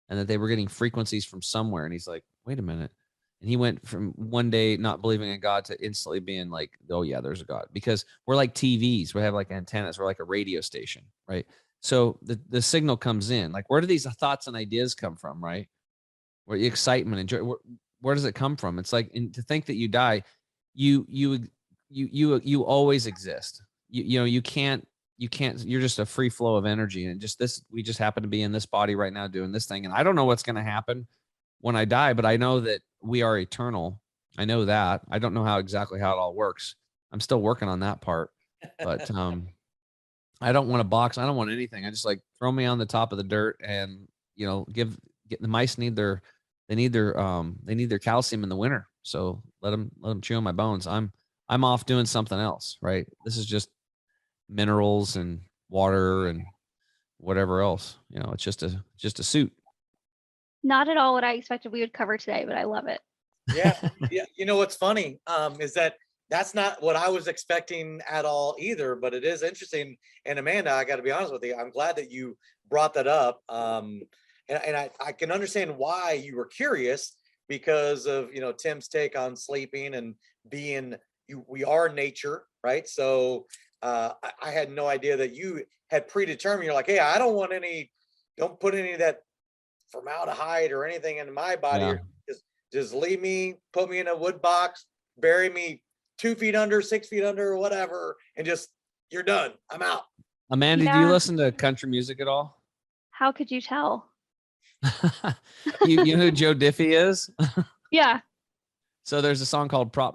and that they were getting frequencies from somewhere. And he's like, wait a minute. And he went from one day not believing in God to instantly being like, oh yeah, there's a God, because we're like TVs. We have like antennas. We're like a radio station, right? So the signal comes in. Like, where do these thoughts and ideas come from, right? Where the excitement and joy, where does it come from? It's like, and to think that you die, you always exist. You can't, you're just a free flow of energy. And just this, we just happen to be in this body right now doing this thing. And I don't know what's going to happen when I die, but I know that we are eternal. I know that. I don't know how it all works. I'm still working on that part, but I don't want a box. I don't want anything. I just like throw me on the top of the dirt and, get the mice need their calcium in the winter. So let them chew on my bones. I'm off doing something else, right? This is just minerals and water and whatever else, it's just a suit. Not at all what I expected we would cover today, but I love it. Yeah. Yeah. What's funny is that's not what I was expecting at all either, but it is interesting. And Amanda, I got to be honest with you, I'm glad that you brought that up. And I can understand why you were curious because of, Tim's take on sleeping and being, we are nature, right? So I had no idea that you had predetermined. You're like, hey, I don't put any of that formaldehyde or anything in my body. Yeah. Just leave me, put me in a wood box, bury me 2 feet under, 6 feet under, or whatever, and just, you're done. I'm out. Amanda, do you listen to country music at all? How could you tell? you know who Joe Diffie is? Yeah. So there's a song called Prop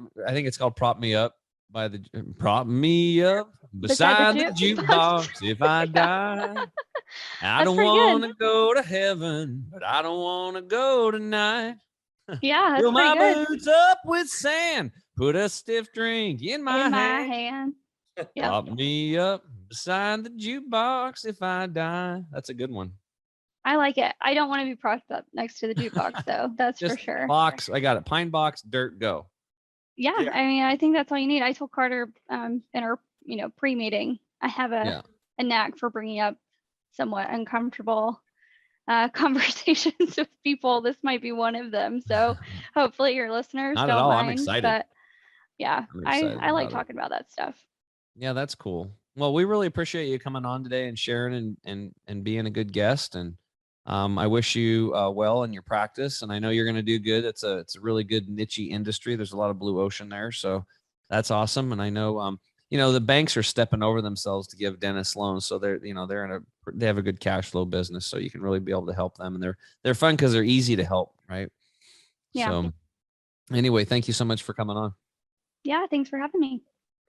Me Up by Prop Me Up beside the jukebox if I die. I don't want to go to heaven, but I don't want to go tonight. Yeah, that's fill my pretty good. boots up with sand. Put a stiff drink in my hand. Yep. Prop me up beside the jukebox if I die. That's a good one. I like it. I don't want to be propped up next to the jukebox, though. That's Just for sure. Box. I got it. Pine box, dirt, go. Yeah, I mean, I think that's all you need. I told Carter in our, pre-meeting, I have a knack for bringing up somewhat uncomfortable conversations with people. This might be one of them. So hopefully your listeners Not don't at all. mind. I'm excited. But yeah, I like about talking about that stuff. Yeah, that's cool. Well, we really appreciate you coming on today and sharing and being a good guest. And I wish you well in your practice. And I know you're going to do good. It's a really good niche industry. There's a lot of blue ocean there. So that's awesome. And I know, the banks are stepping over themselves to give dentists loans. So they have a good cash flow business. So you can really be able to help them. And they're fun because they're easy to help. Right. Yeah. So anyway, thank you so much for coming on. Yeah. Thanks for having me.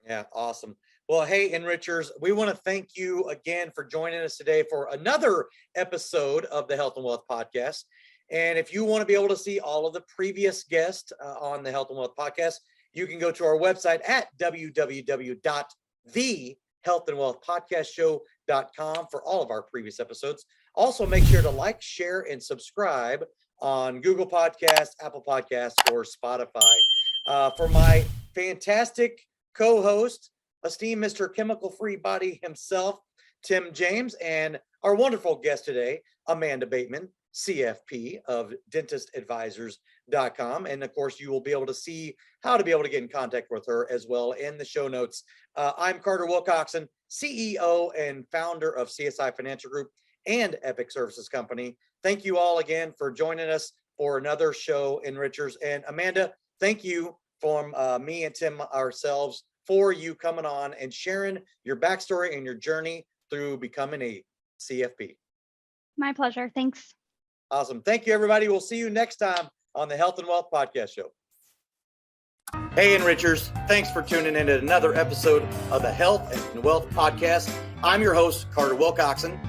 Yeah. Awesome. Well, hey, Enrichers, we want to thank you again for joining us today for another episode of the Health and Wealth Podcast. And if you want to be able to see all of the previous guests on the Health and Wealth Podcast, you can go to our website at www.thehealthandwealthpodcastshow.com for all of our previous episodes. Also, make sure to like, share, and subscribe on Google Podcasts, Apple Podcasts, or Spotify. For my fantastic co-host, esteemed Mr. Chemical-Free Body himself, Tim James, and our wonderful guest today, Amanda Bateman, CFP of dentistadvisors.com. And of course, you will be able to see how to be able to get in contact with her as well in the show notes. I'm Carter Wilcoxon, CEO and founder of CSI Financial Group and Epic Services Company. Thank you all again for joining us for another show, Enrichers. And Amanda, thank you from me and Tim ourselves for you coming on and sharing your backstory and your journey through becoming a CFP. My pleasure. Thanks. Awesome. Thank you, everybody. We'll see you next time on the Health and Wealth Podcast Show. Hey, Enrichers. Thanks for tuning in to another episode of the Health and Wealth Podcast. I'm your host, Carter Wilcoxon.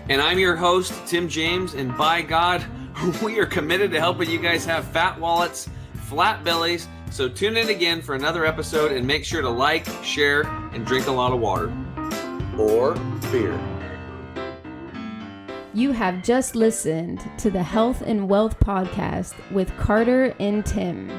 And I'm your host, Tim James. And by God, we are committed to helping you guys have fat wallets, flat bellies. So tune in again for another episode and make sure to like, share, and drink a lot of water. Or beer. You have just listened to the Health and Wealth Podcast with Carter and Tim.